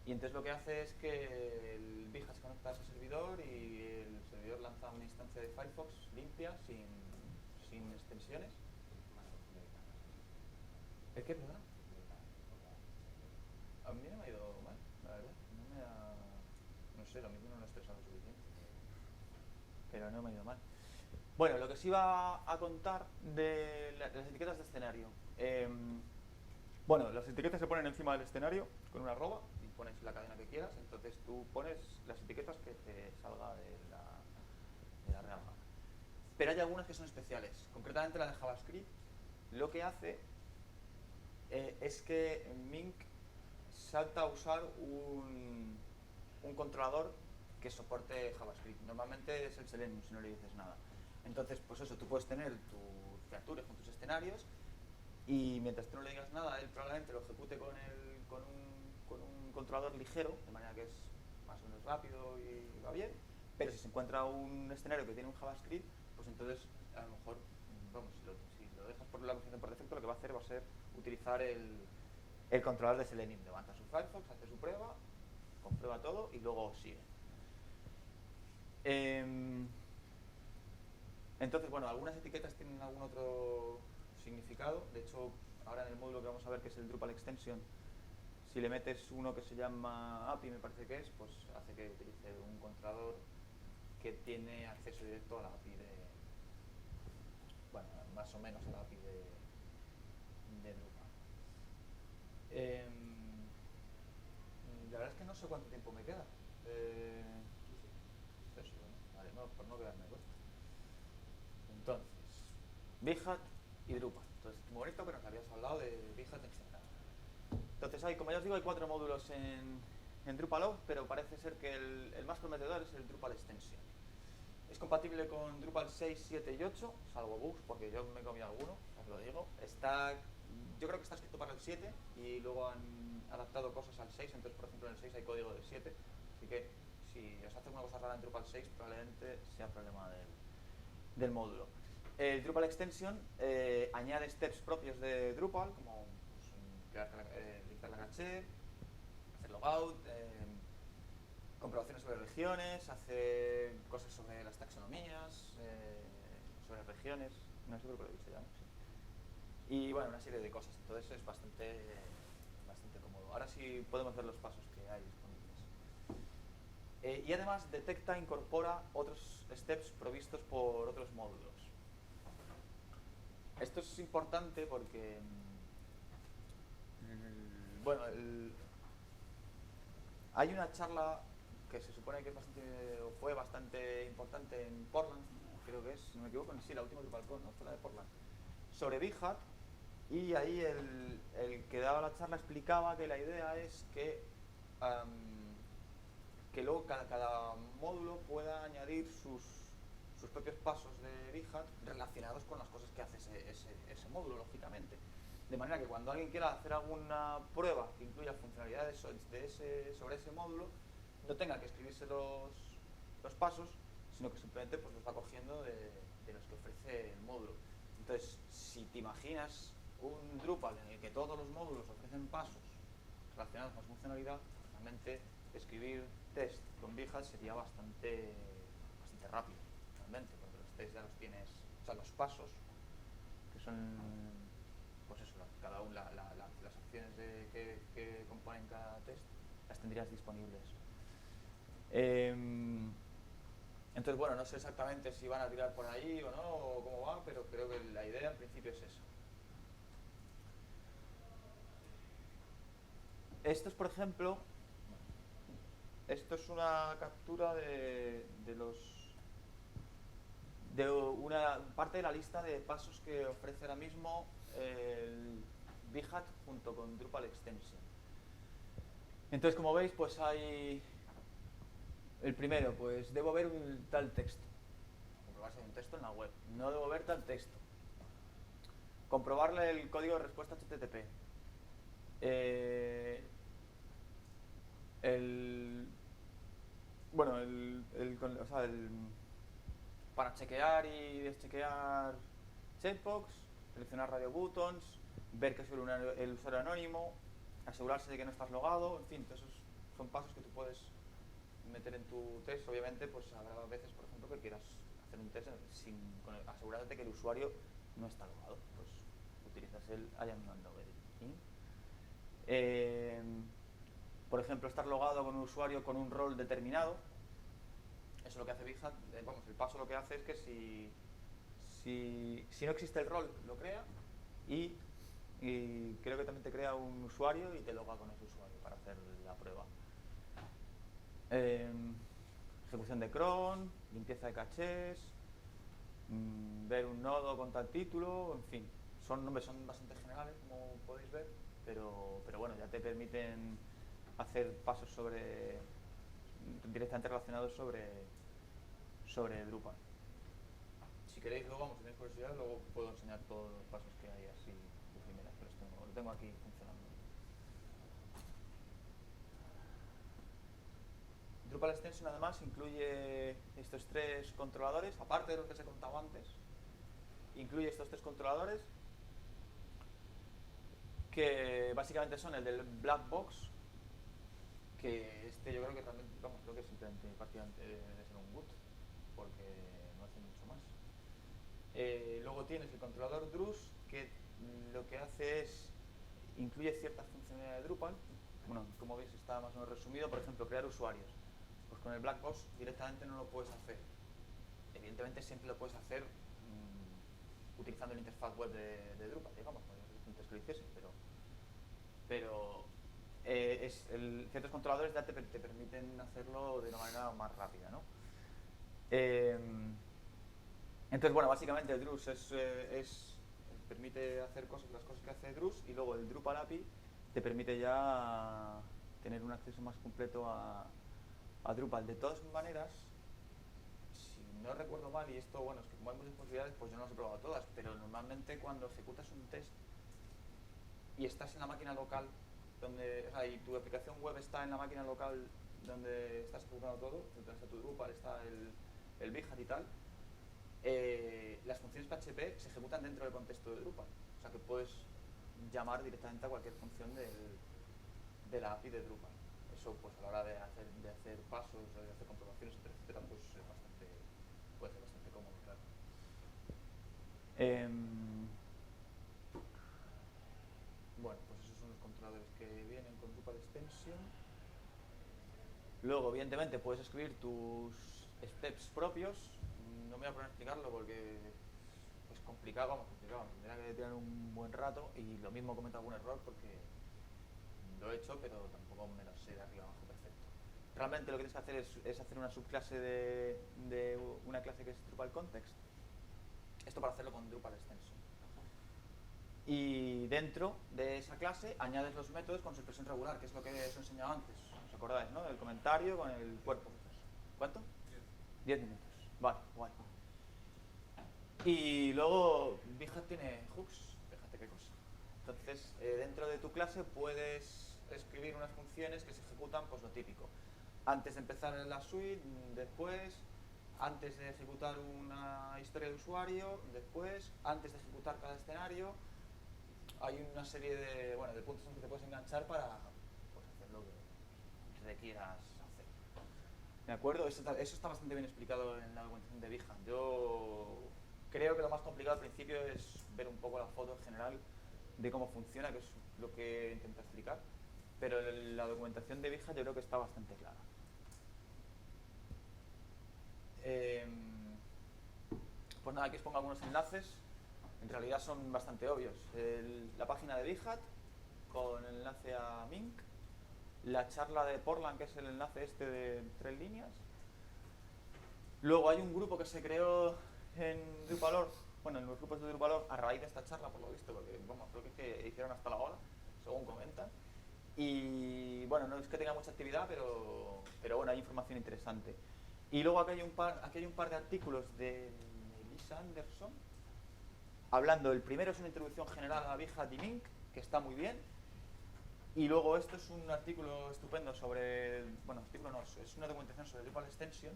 y entonces lo que hace es que el Vija se conecta a ese servidor y el servidor lanza una instancia de Firefox limpia, sin extensiones. Más opción de carga. ¿Es que, perdón? De carga, A mí no me ha ido mal, la verdad. No sé, lo mismo no lo he estresado suficiente. Pero no me ha ido mal. Bueno, lo que sí iba a contar de las etiquetas de escenario. Bueno, las etiquetas se ponen encima del escenario con una arroba y pones la cadena que quieras. Entonces tú pones las etiquetas que te salga de la real gana. Pero hay algunas que son especiales. Concretamente la de JavaScript lo que hace es que Mink salta a usar un controlador que soporte JavaScript. Normalmente es el Selenium si no le dices nada. Entonces, pues eso, tú puedes tener tus features con tus escenarios y mientras tú no le digas nada, él probablemente lo ejecute con un controlador ligero, de manera que es más o menos rápido y va bien. Pero si se encuentra un escenario que tiene un JavaScript, pues entonces a lo mejor, vamos, si lo dejas por la configuración por defecto, lo que va a hacer va a ser utilizar el controlador de Selenium. Levanta su Firefox, hace su prueba, comprueba todo y luego sigue. Entonces, bueno, algunas etiquetas tienen algún otro significado. De hecho, ahora en el módulo que vamos a ver, que es el Drupal Extension, si le metes uno que se llama API, me parece que es, pues hace que utilice un controlador que tiene acceso directo a la API bueno, más o menos a la API de Drupal. La verdad es que no sé cuánto tiempo me queda. Eso, ¿no? Vale, no, por no quedarme corto. Entonces, Behat y Drupal. Entonces, muy bonito que nos habías hablado de Behat en general. Entonces, como ya os digo, hay 4 módulos en Drupal, pero parece ser que el más prometedor es el Drupal Extension. Es compatible con Drupal 6, 7 y 8, salvo bugs, porque yo me he comido alguno, os lo digo. Yo creo que está escrito para el 7 y luego han adaptado cosas al 6, entonces por ejemplo en el 6 hay código del 7, así que si os hace una cosa rara en Drupal 6 probablemente sea problema del módulo. El Drupal Extension añade steps propios de Drupal, como pues, limpiar la caché, hacer logout, comprobaciones sobre regiones, hace cosas sobre las taxonomías, sobre regiones, no sé por qué lo dice ya, ¿no? Sí. Y bueno, una serie de cosas, entonces es bastante cómodo. Ahora sí podemos ver los pasos que hay disponibles. Y además detecta e incorpora otros steps provistos por otros módulos. Esto es importante porque, bueno, hay una charla que se supone que es fue bastante importante en Portland, creo que es, si no me equivoco, sí, la última DrupalCon, ¿no? Fue la de Portland, sobre Behat, y ahí el que daba la charla explicaba que la idea es que luego cada módulo pueda añadir sus propios pasos de Behat relacionados con las cosas que hace ese módulo, lógicamente. De manera que cuando alguien quiera hacer alguna prueba que incluya funcionalidades sobre ese módulo, no tenga que escribirse los pasos, sino que simplemente pues, los va cogiendo de los que ofrece el módulo. Entonces, si te imaginas un Drupal en el que todos los módulos ofrecen pasos relacionados con su funcionalidad, realmente escribir test con Behat sería bastante rápido, realmente, porque los test ya los tienes, o sea, los pasos, que son, pues eso, cada una, las opciones que componen cada test, las tendrías disponibles. Entonces, bueno, no sé exactamente si van a tirar por ahí o no, o cómo va, pero creo que la idea al principio es eso. Esto es, por ejemplo, esto es una captura de una parte de la lista de pasos que ofrece ahora mismo el Behat junto con Drupal Extension. Entonces, como veis, pues hay el primero, pues debo ver un tal texto. Comprobar si hay un texto en la web. No debo ver tal texto. Comprobarle el código de respuesta HTTP. Para chequear y deschequear checkbox, seleccionar radio buttons, ver que es el usuario anónimo, asegurarse de que no estás logado, en fin, todos esos son pasos que tú puedes meter en tu test. Obviamente, pues habrá veces, por ejemplo, que quieras hacer un test asegurándote que el usuario no está logado, pues utilizas el I am not logged in. Por ejemplo, estar logado con un usuario con un rol determinado. Eso es lo que hace Behat. Vamos, el paso lo que hace es que si no existe el rol, lo crea y creo que también te crea un usuario y te loga con ese usuario para hacer la prueba. Ejecución de cron, limpieza de cachés, ver un nodo con tal título, en fin. Son bastante generales, como podéis ver, pero bueno, ya te permiten hacer pasos directamente relacionados sobre Drupal. Si queréis, luego, vamos, si tenéis curiosidad, luego puedo enseñar todos los pasos que hay así de primeras, pero lo tengo aquí funcionando. Drupal Extension además incluye estos tres controladores, aparte de los que os he contado antes, incluye estos tres controladores que básicamente son el del black box, que yo creo que realmente, vamos, creo que simplemente prácticamente debe ser un boot, porque no hace mucho más. Luego tienes el controlador Drus, que lo que hace es incluye ciertas funcionalidades de Drupal. Bueno, como veis está más o menos resumido. Por ejemplo, crear usuarios. Pues con el black box directamente no lo puedes hacer. Evidentemente siempre lo puedes hacer utilizando la interfaz web de Drupal, digamos, antes que lo hiciesen, pero ciertos controladores ya te permiten hacerlo de una manera más rápida, ¿no? Entonces, bueno, básicamente el Drus permite hacer las cosas que hace Drus, y luego el Drupal API te permite ya tener un acceso más completo a Drupal. De todas maneras, si no recuerdo mal, y esto, bueno, es que como hay muchas posibilidades, pues yo no las he probado todas, pero normalmente cuando ejecutas un test y estás en la máquina local, y tu aplicación web está en la máquina local donde estás ejecutando todo, donde está tu Drupal, está el Behat y tal, las funciones PHP se ejecutan dentro del contexto de Drupal. O sea que puedes llamar directamente a cualquier función de la API de Drupal. Eso, pues a la hora de hacer pasos, de hacer comprobaciones, etcétera, pues puede ser bastante cómodo, claro. Bueno, pues esos son los controladores que vienen con Drupal Extension. Luego, evidentemente, puedes escribir tus steps propios. No me voy a poner a explicarlo porque es complicado, tendría que tirar un buen rato, y lo mismo cometo algún error porque lo he hecho, pero tampoco me lo sé de arriba abajo perfecto. Realmente lo que tienes que hacer es hacer una subclase de una clase que es Drupal Context. Esto para hacerlo con Drupal Extension. Y dentro de esa clase añades los métodos con su expresión regular, que es lo que os he enseñado antes. ¿Os acordáis, no? El comentario con el cuerpo. ¿Cuánto? 10 minutos. Vale, guay. Y luego Behat tiene hooks, fíjate qué cosa. Entonces, dentro de tu clase puedes escribir unas funciones que se ejecutan, pues lo típico. Antes de empezar en la suite, después, antes de ejecutar una historia de usuario, después, antes de ejecutar cada escenario, hay una serie de puntos en que te puedes enganchar para pues, hacer lo que requieras hacer. ¿De acuerdo? Eso está bastante bien explicado en la documentación de Behance. Yo creo que lo más complicado al principio es ver un poco la foto en general de cómo funciona, que es lo que intento explicar. Pero la documentación de Behance yo creo que está bastante clara. Pues nada, aquí os pongo algunos enlaces. En realidad son bastante obvios. La página de Behance con el enlace a Mink, la charla de Portland, que es el enlace este de 3 líneas. Luego hay un grupo que se creó en Drupal.org, bueno, en los grupos de Drupal.org a raíz de esta charla, por lo visto, porque vamos, creo que es que hicieron hasta la ola, según comentan. Y bueno, no es que tenga mucha actividad, pero bueno, hay información interesante. Y luego aquí hay un par de artículos de Elisa Anderson hablando. El primero es una introducción general a Behance y Mink, que está muy bien. Y luego esto es un artículo estupendo sobre, bueno, artículo no, es una documentación sobre Drupal Extension,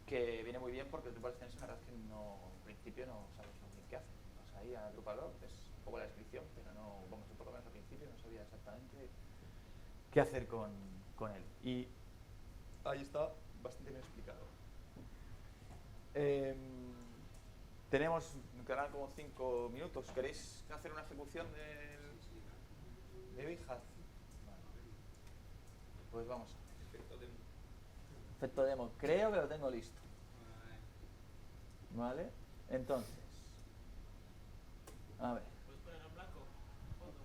que viene muy bien porque el Drupal Extension la verdad es que no, en principio no sabes muy bien qué hace. Vas ahí a Drupal.org, es un poco la descripción, pero no, vamos, yo por lo menos al principio no sabía exactamente qué hacer con él. Y ahí está bastante bien explicado. Me quedarán como 5 minutos. ¿Queréis hacer una ejecución de Behance? Vale. Pues vamos. Efecto demo. Creo que lo tengo listo. ¿Vale? Entonces. A ver. ¿Puedes ponerlo en blanco? Fondo.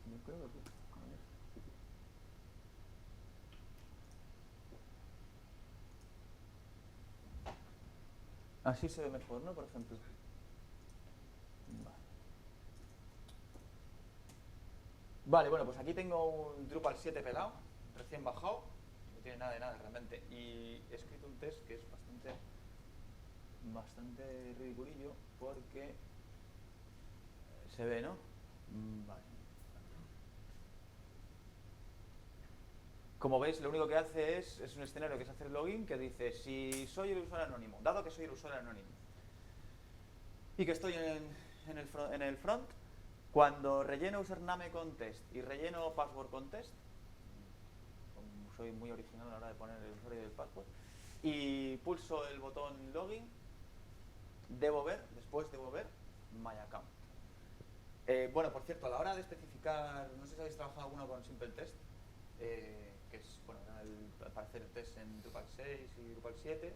Yo creo que... A ver. Así se ve mejor, ¿no? Por ejemplo. Vale, bueno, pues aquí tengo un Drupal 7 pelado, recién bajado, no tiene nada de nada realmente, y he escrito un test que es bastante ridiculillo porque se ve, ¿no? Vale. Como veis, lo único que hace es un escenario que es hacer login que dice si soy el usuario anónimo, dado que soy el usuario anónimo y que estoy en el front, cuando relleno username con test y relleno password con test, soy muy original a la hora de poner el usuario y el password, y pulso el botón login, después debo ver my account. Bueno, por cierto, a la hora de especificar, no sé si habéis trabajado alguno con Simple Test, que es, bueno, para hacer test en Drupal 6 y Drupal 7,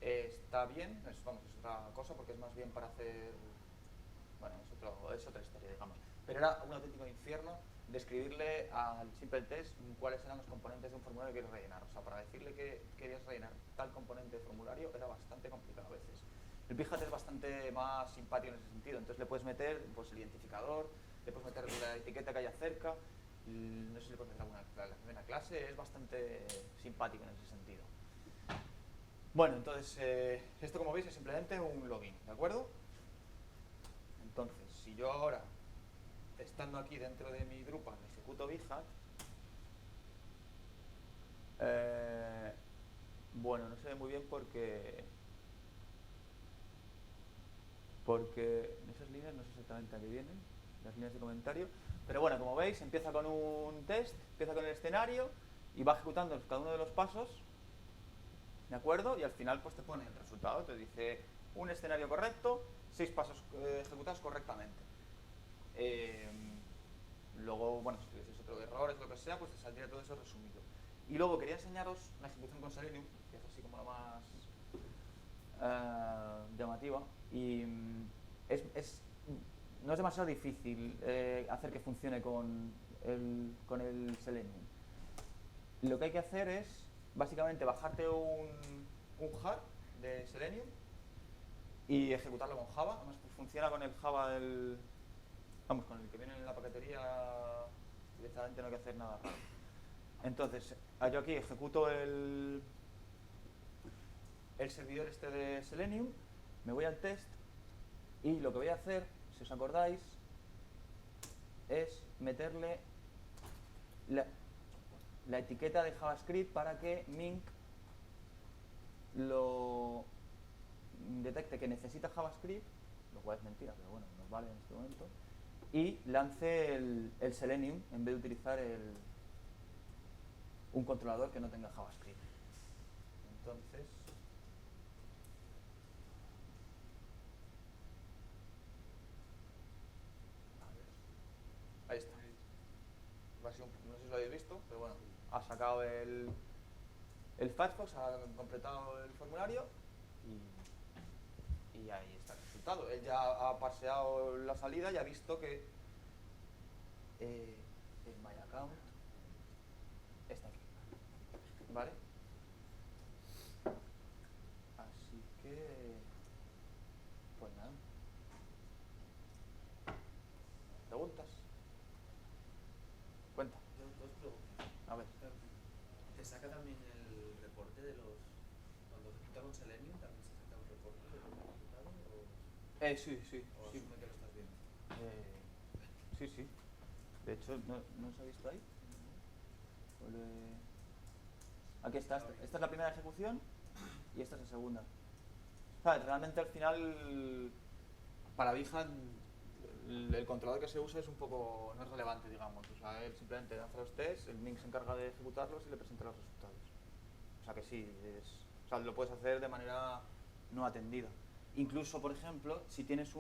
está bien, es otra cosa porque es más bien para hacer, bueno, es otra historia, digamos. Pero era un auténtico infierno describirle al Simple Test cuáles eran los componentes de un formulario que quieres rellenar. O sea, para decirle que querías rellenar tal componente de formulario era bastante complicado a veces. El Behance es bastante más simpático en ese sentido, entonces le puedes meter pues, el identificador, le puedes meter la etiqueta que haya cerca, no sé si le puedes meter alguna clase, es bastante simpático en ese sentido. Bueno, entonces, esto como veis es simplemente un login, ¿de acuerdo? Entonces, si yo ahora, estando aquí dentro de mi Drupal, ejecuto Behance, bueno, no se ve muy bien porque en esas líneas no sé exactamente a qué vienen, las líneas de comentario, pero bueno, como veis, empieza con un test, empieza con el escenario y va ejecutando cada uno de los pasos, ¿de acuerdo? Y al final pues te pone el resultado, te dice un escenario correcto, 6 pasos ejecutados correctamente. Luego, bueno, si tuvieses otro de errores, lo que sea, pues te saldría todo eso resumido. Y luego quería enseñaros la ejecución con Selenium, que es así como la más llamativa, y no es demasiado difícil hacer que funcione con el Selenium. Lo que hay que hacer es básicamente bajarte un jar de Selenium y ejecutarlo con Java. Además funciona con el Java con el que viene en la paquetería, directamente no hay que hacer nada raro. Entonces, yo aquí ejecuto el servidor este de Selenium, me voy al test y lo que voy a hacer, si os acordáis, es meterle la etiqueta de JavaScript para que Mink lo detecte que necesita JavaScript, lo cual es mentira, pero bueno, nos vale en este momento. Y lance el Selenium en vez de utilizar un controlador que no tenga JavaScript. Entonces, a ver, ahí está. No sé si lo habéis visto, pero bueno, ha sacado el Firefox, ha completado el formulario y ahí está el resultado. Él ya ha paseado la salida y ha visto que el My Account está aquí, ¿vale? Así que, pues nada. ¿Preguntas? Cuenta. Dos preguntas. A ver. ¿Te saca también el reporte de los... Cuando ejecuta con Selenium también se saca un reporte de lo que ha ejecutado? Sí, sí. ¿O Sí. asume que lo estás viendo? Sí, sí. De hecho, ¿no se ha visto ahí? Aquí está. Esta es la primera ejecución y esta es la segunda. O sea, realmente al final, para Vihan, el controlador que se usa es un poco, no es relevante, digamos. O sea, él simplemente hace los tests, el Ming se encarga de ejecutarlos y le presenta los resultados. O sea que sí, o sea, lo puedes hacer de manera no atendida. Incluso, por ejemplo, si tienes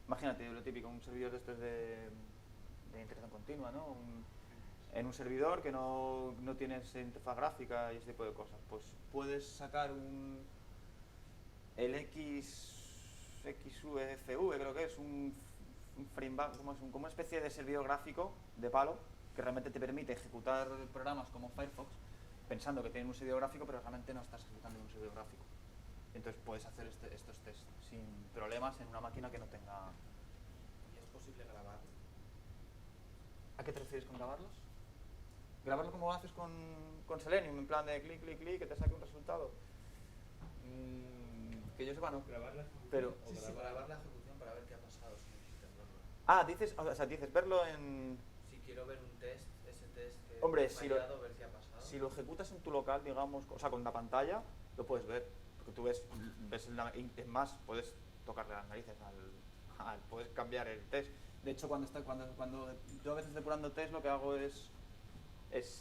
imagínate lo típico, un servidor de estos de integración continua, ¿no? En un servidor que no tienes interfaz gráfica y ese tipo de cosas, pues puedes sacar el XUFV, creo que es un framework, como una especie de servidor gráfico de palo que realmente te permite ejecutar programas como Firefox pensando que tienen un servidor gráfico, pero realmente no estás ejecutando un servidor gráfico. Entonces puedes hacer estos tests sin problemas en una máquina que no tenga... ¿Y es posible grabarlo? ¿A qué te refieres con grabarlos? ¿Grabarlo como haces con Selenium, en plan de clic, clic, clic, que te saque un resultado? Que yo sepa, no. Grabar la ejecución Pero, o Grabar la ejecución para ver qué ha pasado si necesitas verlo. dices verlo en... Si quiero ver un test, ese test que Hombre, ha fallado, ver qué ha pasado. si lo ejecutas en tu local, digamos, o sea, con la pantalla, lo puedes ver. Porque tú ves es más, puedes tocarle las narices puedes cambiar el test. De hecho, cuando yo a veces depurando test, lo que hago es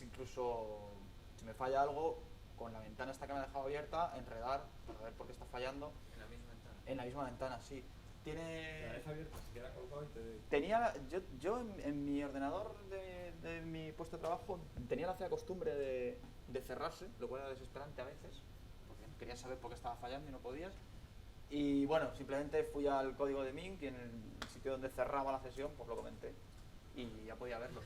incluso, si me falla algo, con la ventana esta que me ha dejado abierta, enredar para ver por qué está fallando. En la misma ventana. En la misma ventana, sí. la deja abierta, se queda colgado y te... Tenía, yo en mi ordenador de mi puesto de trabajo tenía la fea costumbre de cerrarse, lo cual era desesperante a veces, porque querías saber por qué estaba fallando y no podías. Y bueno, simplemente fui al código de Ming y en el sitio donde cerraba la sesión, pues lo comenté y ya podía verlo.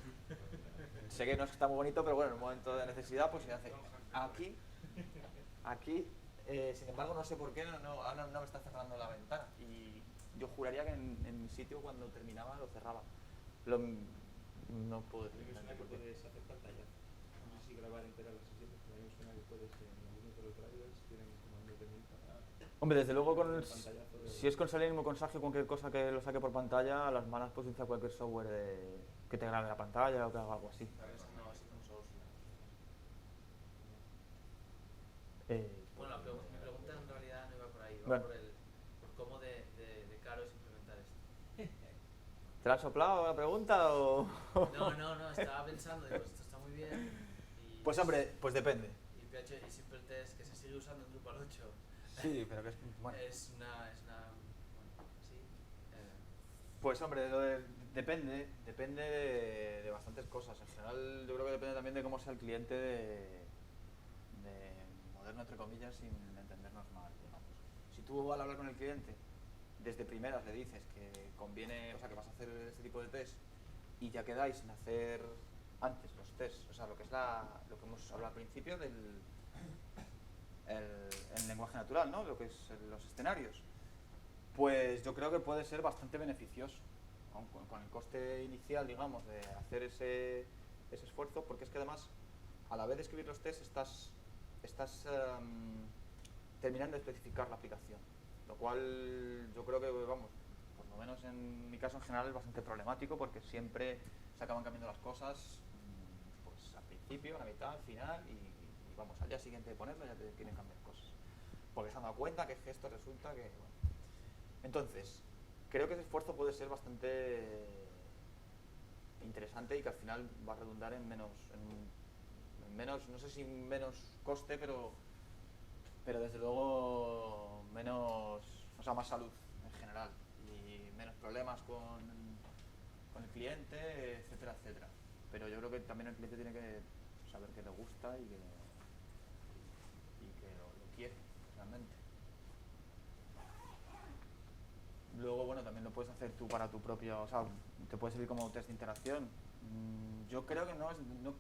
Sé que no está muy bonito, pero bueno, en un momento de necesidad, pues se hace. Aquí, sin embargo, no sé por qué ahora no me está cerrando la ventana. Y yo juraría que en mi sitio cuando terminaba lo cerraba. No puedo decir. A mí me suena que puedes hacer pantalla. No sé si grabar entera la sesión, pero a mí me suena que puedes en algunos de los drivers tienen comandos de mil para... Hombre, desde luego si es con Selenium o con Sagio, cualquier cosa que lo saque por pantalla, a las malas puedes utilizar cualquier software que te grabe la pantalla o que haga algo así. Pero eso no es open source. Bueno, mi pregunta en realidad no iba por ahí, iba por cómo de caro es implementar esto. ¿Te la has soplado la pregunta o...? No, estaba pensando, digo, esto está muy bien. Pues hombre, pues depende. Y PHP y Simple Test, que se sigue usando en Drupal 8. Sí, pero que es... Bueno. Es una bueno, sí. Pues hombre, depende de bastantes cosas. En general, yo creo que depende también de cómo sea el cliente de moderno, entre comillas, sin entendernos mal, digamos. Si tú al hablar con el cliente, desde primeras le dices que conviene, o sea, que vas a hacer este tipo de test y ya quedáis en hacer antes los tests, o sea, lo que hemos hablado al principio del el lenguaje natural, ¿no? Lo que es los escenarios. Pues yo creo que puede ser bastante beneficioso, con el coste inicial, digamos, de hacer ese esfuerzo, porque es que además, a la vez de escribir los tests, estás terminando de especificar la aplicación, lo cual yo creo que, vamos, por lo menos en mi caso en general es bastante problemático, porque siempre se acaban cambiando las cosas, pues al principio, a la mitad, al final, y vamos, al día siguiente de ponerlo ya te quieren cambiar cosas, porque se han dado cuenta que esto resulta que, bueno. Entonces, creo que ese esfuerzo puede ser bastante interesante y que al final va a redundar en menos, no sé si menos coste, pero desde luego menos, o sea, más salud en general y menos problemas con el cliente, etcétera, etcétera. Pero yo creo que también el cliente tiene que saber que le gusta y que lo quiere realmente. Luego, bueno, también lo puedes hacer tú para tu propio, o sea, te puede servir como test de interacción. Yo creo que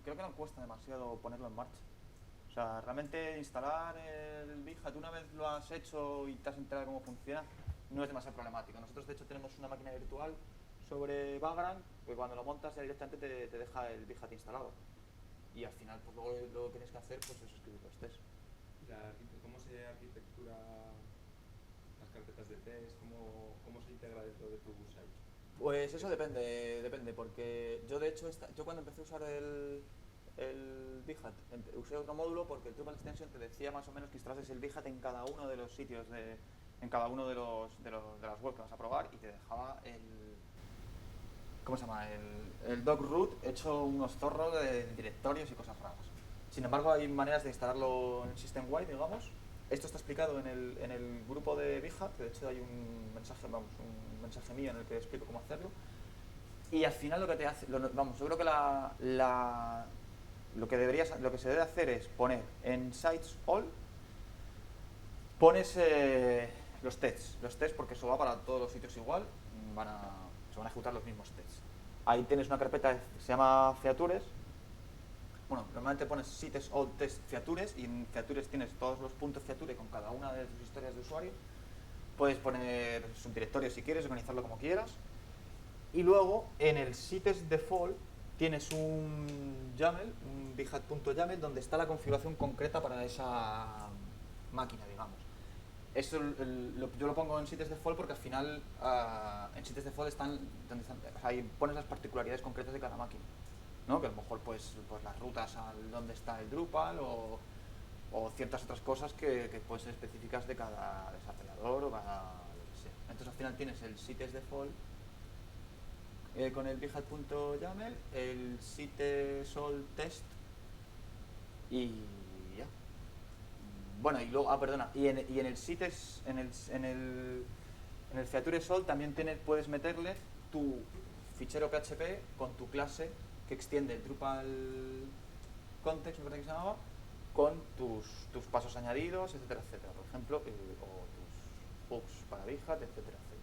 creo que no cuesta demasiado ponerlo en marcha. O sea, realmente instalar el Big-Hat, una vez lo has hecho y te has enterado de cómo funciona, no es demasiado problemático. Nosotros, de hecho, tenemos una máquina virtual sobre Vagrant, que cuando lo montas ya directamente te deja el Big-Hat instalado. Y al final, pues luego lo que tienes que hacer pues, es escribir los tests. ¿Cómo se arquitectura las carpetas de test? ¿Cómo se integra dentro de tu site? Pues eso depende, porque yo de hecho, yo cuando empecé a usar el Big-Hat, usé otro módulo porque el Drupal Extension te decía más o menos que instalases el Big-Hat en cada uno de los sitios, en cada uno de las webs que vas a probar y te dejaba ¿cómo se llama? El doc root hecho unos zorros de directorios y cosas raras. Sin embargo, hay maneras de instalarlo en system-wide, digamos. Esto está explicado en el grupo de Big-Hat, que de hecho hay un mensaje mío en el que explico cómo hacerlo. Y al final lo que te hace, yo creo que lo que se debe hacer es poner en sites all, pones los tests, porque eso va para todos los sitios igual, se van a ejecutar los mismos tests. Ahí tienes una carpeta que se llama features. Bueno, normalmente pones sites all test features y en features tienes todos los puntos feature con cada una de tus historias de usuario. Puedes poner subdirectorios si quieres, organizarlo como quieras. Y luego en el sites default tienes un YAML, un bighat.yaml, donde está la configuración concreta para esa máquina, digamos. Eso yo lo pongo en sites default porque al final en sites default ahí pones las particularidades concretas de cada máquina, ¿no? Que a lo mejor pues las rutas al donde está el Drupal o ciertas otras cosas que pueden ser específicas de cada desarrollador o cada lo que sea. Entonces al final tienes el sites default con el bighat.yaml, el sites all test y ya. Bueno, y luego, y en el sites, en el feature sol también puedes meterle tu fichero PHP con tu clase que extiende el Drupal context, me parece que se llamaba, con tus pasos añadidos, etcétera, etcétera, por ejemplo, o tus hooks para Big-Hat, etcétera, etcétera.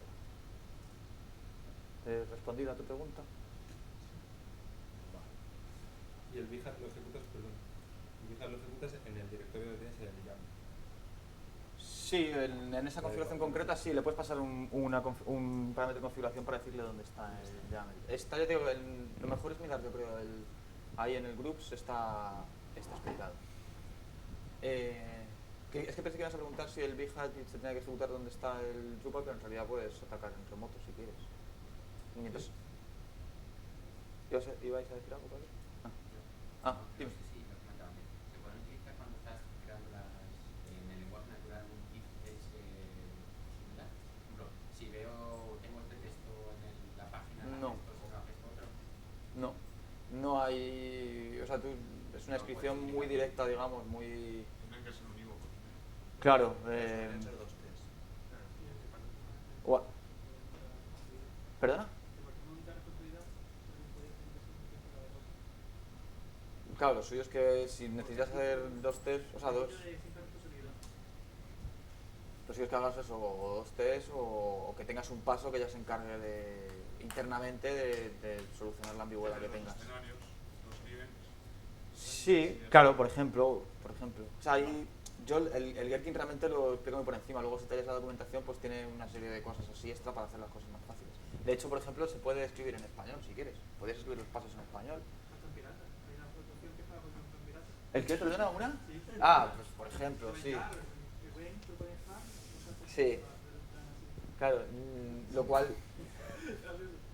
¿He respondido a tu pregunta? Y el Big-Hat lo ejecutas, en el directorio de tienes el YAML. Sí, en esa configuración concreta sí, le puedes pasar un parámetro de configuración para decirle dónde está el YAML. Yo digo, lo mejor es mirar, yo creo, ahí en el groups está explicado. Es que pensé que ibas a preguntar si el Big-Hat se tenía que ejecutar dónde está el Drupal, pero en realidad puedes atacar en remoto si quieres. Y entonces, ¿ibais a decir algo, Pablo? Dime. Sí, lo comentaba antes. Se pueden utilizar cuando estás creando en el lenguaje natural un if else similar. Por ejemplo, si tengo este texto en la página, No. esto, si no haces otro. No hay, o sea, es una descripción muy directa, digamos, muy... Tienen que ser unívocos. Claro. Deberían ser dos test. ¿Perdona? Claro, lo suyo es que si necesitas hacer dos tests, o sea, lo suyo es que hagas eso, o dos tests o que tengas un paso que ya se encargue internamente de solucionar la ambigüedad que tengas. Los escenarios los escriben. Sí, claro, por ejemplo. O sea, yo el Gherkin realmente lo explico muy por encima, luego si te lees la documentación pues tiene una serie de cosas así extra para hacer las cosas más fáciles. De hecho, por ejemplo, se puede escribir en español si quieres, puedes escribir los pasos en español. ¿El qué? ¿Perdona una? Pues por ejemplo, sí. Sí. Claro, lo cual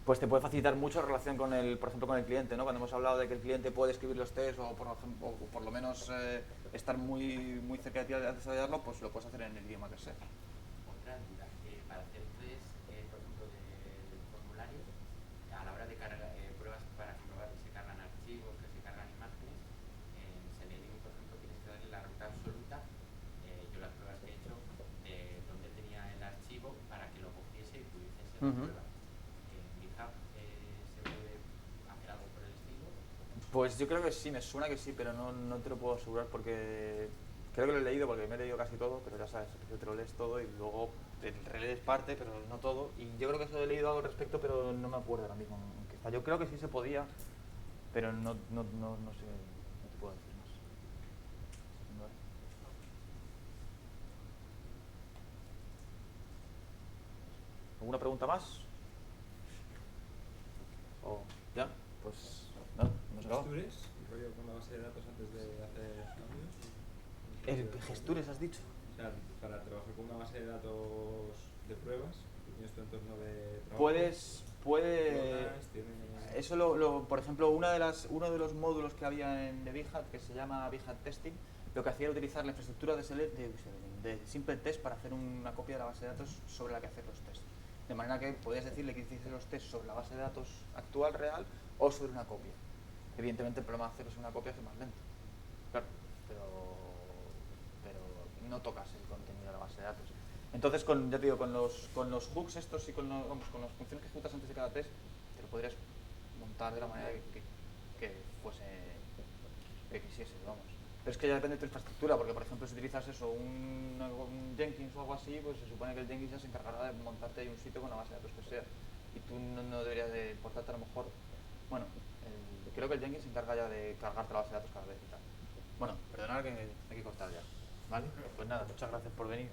pues te puede facilitar mucho en relación con por ejemplo, con el cliente, ¿no? Cuando hemos hablado de que el cliente puede escribir los tests o por lo menos estar muy cerca de ti al desarrollarlo, pues lo puedes hacer en el idioma que sea. Otra duda, para hacer test Ujú. prueba. ¿En GitHub se puede hacer algo por el estilo? Pues yo creo que sí, me suena que sí, pero no te lo puedo asegurar porque creo que lo he leído, porque me he leído casi todo, pero ya sabes, te lo lees todo y luego te relees parte, pero no todo. Y yo creo que eso he leído algo al respecto, pero no me acuerdo ahora mismo en qué está. Yo creo que sí se podía, pero no sé, no te puedo decir más. Vale. ¿Alguna pregunta más? ¿O ya? Pues nada, hemos acabado. ¿Gestures? ¿Rollo con la base de datos antes de hacer cambios? Gestures has dicho. O sea, para trabajar con una base de datos de pruebas, tú tienes tu entorno de trabajo. Puedes clonas, tienes... eso por ejemplo, uno de los módulos que había en VHAT, que se llama VHAT Testing, lo que hacía era utilizar la infraestructura de Simple Test para hacer una copia de la base de datos sobre la que hacer los tests. De manera que podías decirle que hiciese los tests sobre la base de datos actual, real, o sobre una copia. Evidentemente el problema de hacerlos una copia es más lento. Claro, pero no tocas el contenido de la base de datos. Entonces, ya te digo, con los hooks estos y con las funciones que ejecutas antes de cada test, te lo podrías montar de la manera que fuese, que quisieses, vamos. Pero es que ya depende de tu infraestructura, porque por ejemplo si utilizas eso, un Jenkins o algo así, pues se supone que el Jenkins ya se encargará de montarte ahí un sitio con la base de datos que sea. Y tú no deberías de importarte a lo mejor, bueno, creo que el Jenkins se encarga ya de cargarte la base de datos cada vez y tal. Bueno, perdonad que hay que cortar ya. ¿Vale? Pues nada, muchas gracias por venir.